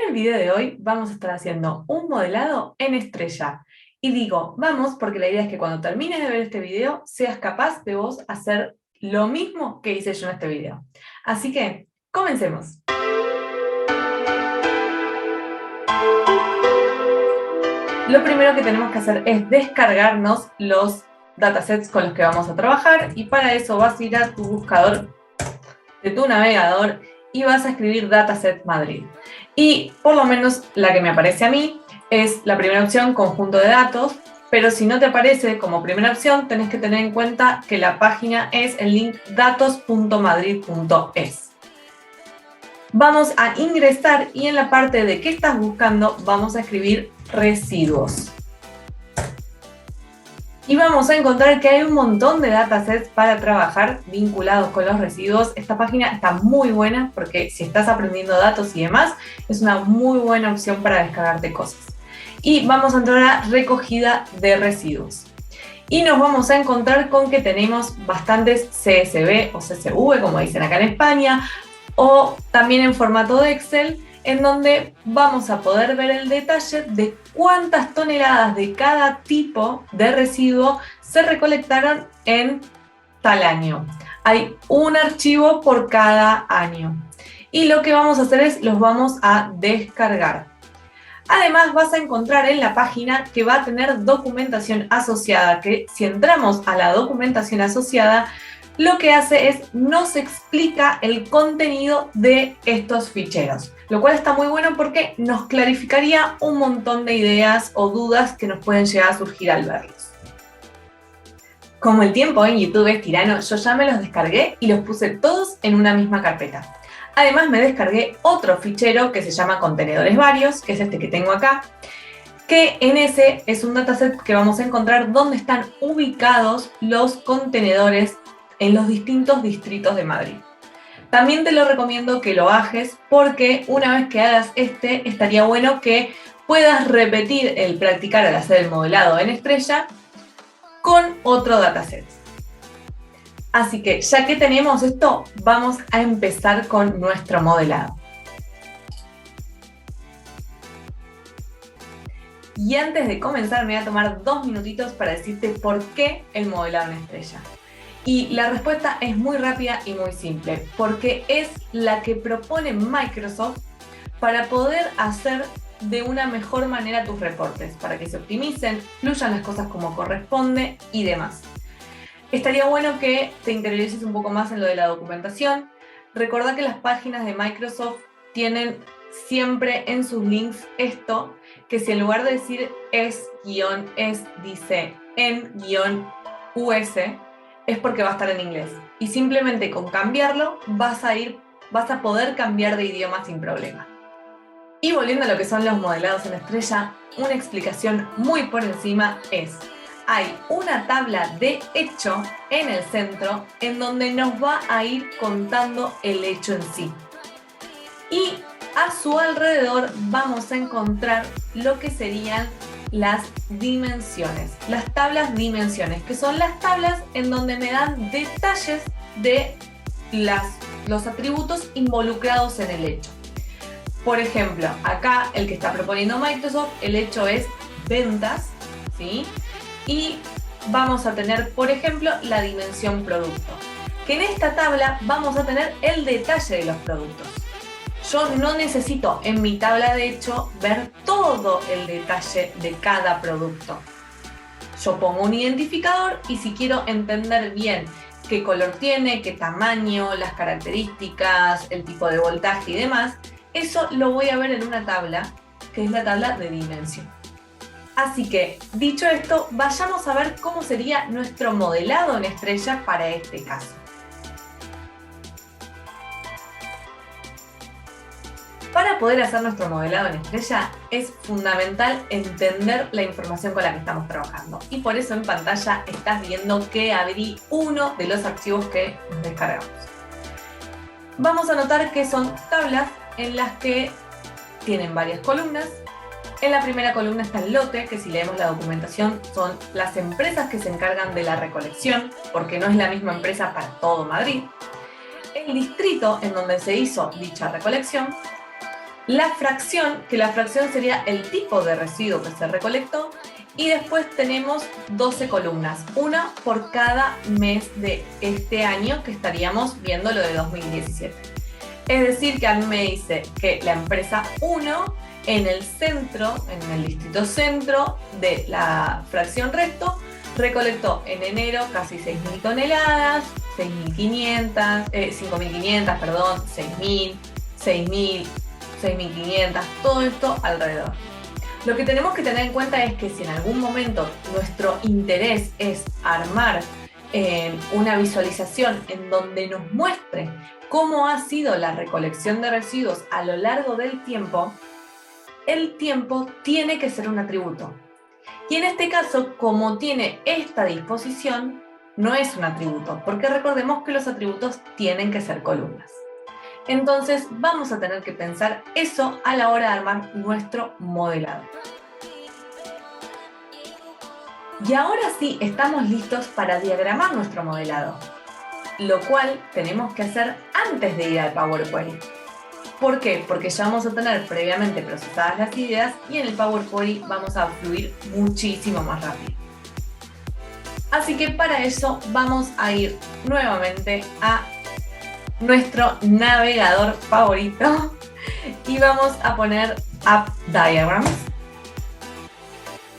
el video de hoy vamos a estar haciendo un modelado en estrella. Y digo, vamos, porque la idea es que cuando termines de ver este video, seas capaz de vos hacer lo mismo que hice yo en este video. Así que, comencemos. Lo primero que tenemos que hacer es descargarnos los datasets con los que vamos a trabajar, y para eso vas a ir a tu buscador de tu navegador y vas a escribir Dataset Madrid. Y por lo menos la que me aparece a mí es la primera opción, conjunto de datos, pero si no te aparece como primera opción, tenés que tener en cuenta que la página es el link datos.madrid.es. Vamos a ingresar y en la parte de qué estás buscando vamos a escribir residuos. Y vamos a encontrar que hay un montón de datasets para trabajar vinculados con los residuos. Esta página está muy buena porque si estás aprendiendo datos y demás, es una muy buena opción para descargarte cosas. Y vamos a entrar a recogida de residuos. Y nos vamos a encontrar con que tenemos bastantes CSV o CSV, como dicen acá en España, o también en formato de Excel, en donde vamos a poder ver el detalle de cuántas toneladas de cada tipo de residuo se recolectaron en tal año. Hay un archivo por cada año. Y lo que vamos a hacer es los vamos a descargar. Además vas a encontrar en la página que va a tener documentación asociada, que si entramos a la documentación asociada, lo que hace es nos explica el contenido de estos ficheros, lo cual está muy bueno porque nos clarificaría un montón de ideas o dudas que nos pueden llegar a surgir al verlos. Como el tiempo en YouTube es tirano, yo ya me los descargué y los puse todos en una misma carpeta. Además me descargué otro fichero que se llama contenedores varios, que es este que tengo acá, que en ese es un dataset que vamos a encontrar donde están ubicados los contenedores en los distintos distritos de Madrid. También te lo recomiendo que lo bajes porque una vez que hagas estaría bueno que puedas repetir el practicar al hacer el modelado en estrella con otro dataset. Así que ya que tenemos esto, vamos a empezar con nuestro modelado. Y antes de comenzar me voy a tomar 2 minutitos para decirte por qué el modelado en estrella. Y la respuesta es muy rápida y muy simple, porque es la que propone Microsoft para poder hacer de una mejor manera tus reportes, para que se optimicen, fluyan las cosas como corresponde y demás. Estaría bueno que te interiorices un poco más en lo de la documentación. Recordá que las páginas de Microsoft tienen siempre en sus links esto, que si en lugar de decir es dice en-us, es porque va a estar en inglés. Y simplemente con cambiarlo vas a poder cambiar de idioma sin problema. Y volviendo a lo que son los modelados en estrella, una explicación muy por encima es: hay una tabla de hecho en el centro en donde nos va a ir contando el hecho en sí. Y a su alrededor vamos a encontrar lo que serían las dimensiones, las tablas dimensiones, que son las tablas en donde me dan detalles de los atributos involucrados en el hecho. Por ejemplo, acá el que está proponiendo Microsoft, el hecho es ventas, ¿sí? Y vamos a tener, por ejemplo, la dimensión producto, que en esta tabla vamos a tener el detalle de los productos. Yo no necesito en mi tabla de hecho ver todo el detalle de cada producto. Yo pongo un identificador y si quiero entender bien qué color tiene, qué tamaño, las características, el tipo de voltaje y demás, eso lo voy a ver en una tabla, que es la tabla de dimensión. Así que, dicho esto, vayamos a ver cómo sería nuestro modelado en estrella para este caso. Para poder hacer nuestro modelado en estrella es fundamental entender la información con la que estamos trabajando. Y por eso en pantalla estás viendo que abrí uno de los archivos que nos descargamos. Vamos a notar que son tablas en las que tienen varias columnas. En la primera columna está el lote, que si leemos la documentación son las empresas que se encargan de la recolección, porque no es la misma empresa para todo Madrid. El distrito en donde se hizo dicha recolección. la fracción, que la fracción sería el tipo de residuo que se recolectó, y después tenemos 12 columnas, una por cada mes de este año, que estaríamos viendo lo de 2017. Es decir, que a mí me dice que la empresa 1 en el centro, en el distrito centro de la fracción resto, recolectó en enero casi 6.000 toneladas, 6.500, 5.500, perdón, 6.000, 6.000, 6.500, todo esto alrededor. Lo que tenemos que tener en cuenta es que si en algún momento nuestro interés es armar una visualización en donde nos muestre cómo ha sido la recolección de residuos a lo largo del tiempo, el tiempo tiene que ser un atributo. Y en este caso, como tiene esta disposición, no es un atributo, porque recordemos que los atributos tienen que ser columnas. Entonces vamos a tener que pensar eso a la hora de armar nuestro modelado. Y ahora sí estamos listos para diagramar nuestro modelado, lo cual tenemos que hacer antes de ir al Power Query. ¿Por qué? Porque ya vamos a tener previamente procesadas las ideas y en el Power Query vamos a fluir muchísimo más rápido. Así que para eso vamos a ir nuevamente a nuestro navegador favorito y vamos a poner App Diagrams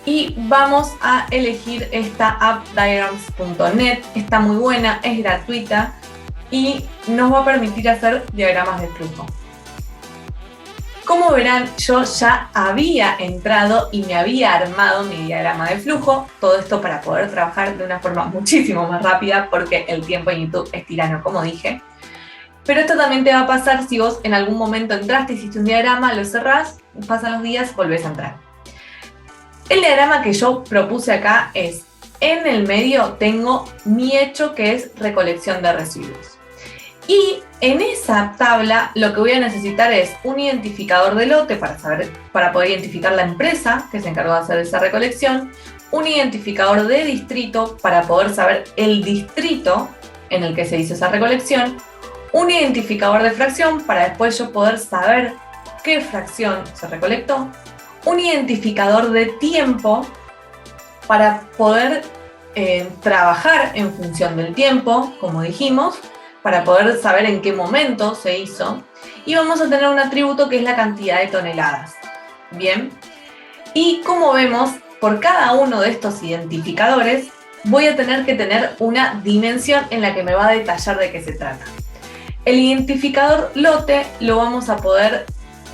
y vamos a elegir esta appdiagrams.net. Está muy buena, es gratuita y nos va a permitir hacer diagramas de flujo. Como verán, yo ya había entrado y me había armado mi diagrama de flujo, todo esto para poder trabajar de una forma muchísimo más rápida porque el tiempo en YouTube es tirano, como dije. Pero esto también te va a pasar si vos en algún momento entraste, hiciste un diagrama, lo cerrás, pasan los días, volvés a entrar. El diagrama que yo propuse acá es, en el medio tengo mi hecho que es recolección de residuos. Y en esa tabla lo que voy a necesitar es un identificador de lote para poder identificar la empresa que se encargó de hacer esa recolección, un identificador de distrito para poder saber el distrito en el que se hizo esa recolección, un identificador de fracción para después yo poder saber qué fracción se recolectó, un identificador de tiempo para poder trabajar en función del tiempo, como dijimos, para poder saber en qué momento se hizo, y vamos a tener un atributo que es la cantidad de toneladas. Bien, y como vemos, por cada uno de estos identificadores voy a tener que tener una dimensión en la que me va a detallar de qué se trata. El identificador lote lo vamos a poder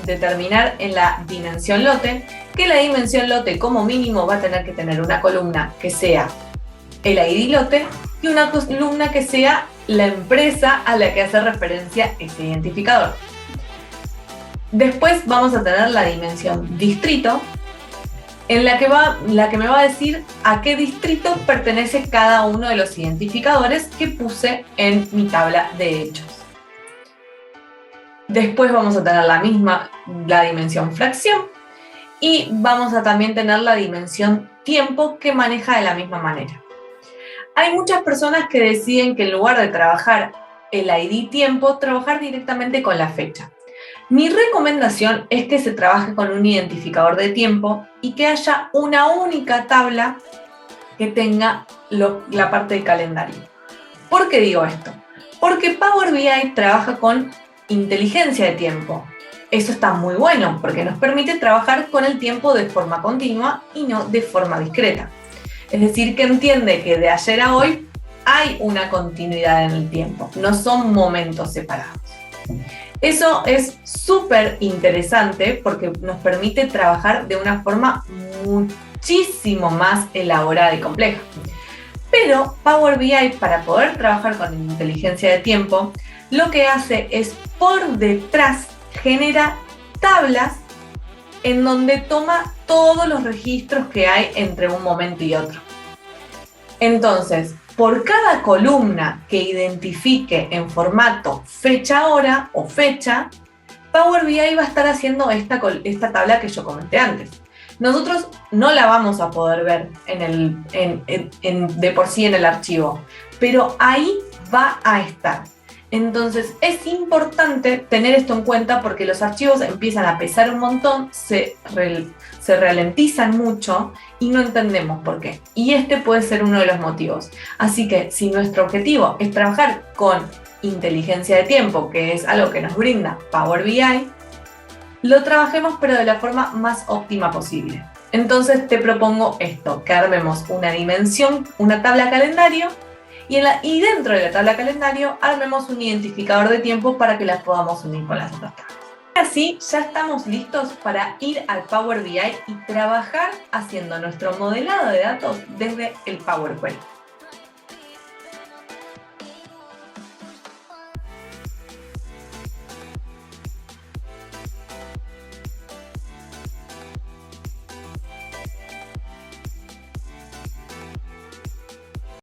determinar en la dimensión lote, que la dimensión lote como mínimo va a tener que tener una columna que sea el ID lote y una columna que sea la empresa a la que hace referencia ese identificador. Después vamos a tener la dimensión distrito, en la que me va a decir a qué distrito pertenece cada uno de los identificadores que puse en mi tabla de hechos. Después vamos a tener la dimensión fracción y vamos a también tener la dimensión tiempo que maneja de la misma manera. Hay muchas personas que deciden que en lugar de trabajar el ID tiempo, trabajar directamente con la fecha. Mi recomendación es que se trabaje con un identificador de tiempo y que haya una única tabla que tenga la parte de calendario. ¿Por qué digo esto? Porque Power BI trabaja con inteligencia de tiempo. Eso está muy bueno porque nos permite trabajar con el tiempo de forma continua y no de forma discreta. Es decir, que entiende que de ayer a hoy hay una continuidad en el tiempo, no son momentos separados. Eso es súper interesante porque nos permite trabajar de una forma muchísimo más elaborada y compleja. Pero Power BI, para poder trabajar con inteligencia de tiempo, lo que hace es por detrás genera tablas en donde toma todos los registros que hay entre un momento y otro. Entonces, por cada columna que identifique en formato fecha-hora o fecha, Power BI va a estar haciendo esta tabla que yo comenté antes. Nosotros no la vamos a poder ver de por sí en el archivo, pero ahí va a estar. Entonces es importante tener esto en cuenta porque los archivos empiezan a pesar un montón, se ralentizan mucho y no entendemos por qué. Y este puede ser uno de los motivos. Así que si nuestro objetivo es trabajar con inteligencia de tiempo, que es algo que nos brinda Power BI, lo trabajemos pero de la forma más óptima posible. Entonces te propongo esto, que armemos una dimensión, una tabla calendario, y dentro de la tabla calendario armemos un identificador de tiempo para que las podamos unir con las otras tablas. Así ya estamos listos para ir al Power BI y trabajar haciendo nuestro modelado de datos desde el PowerPoint.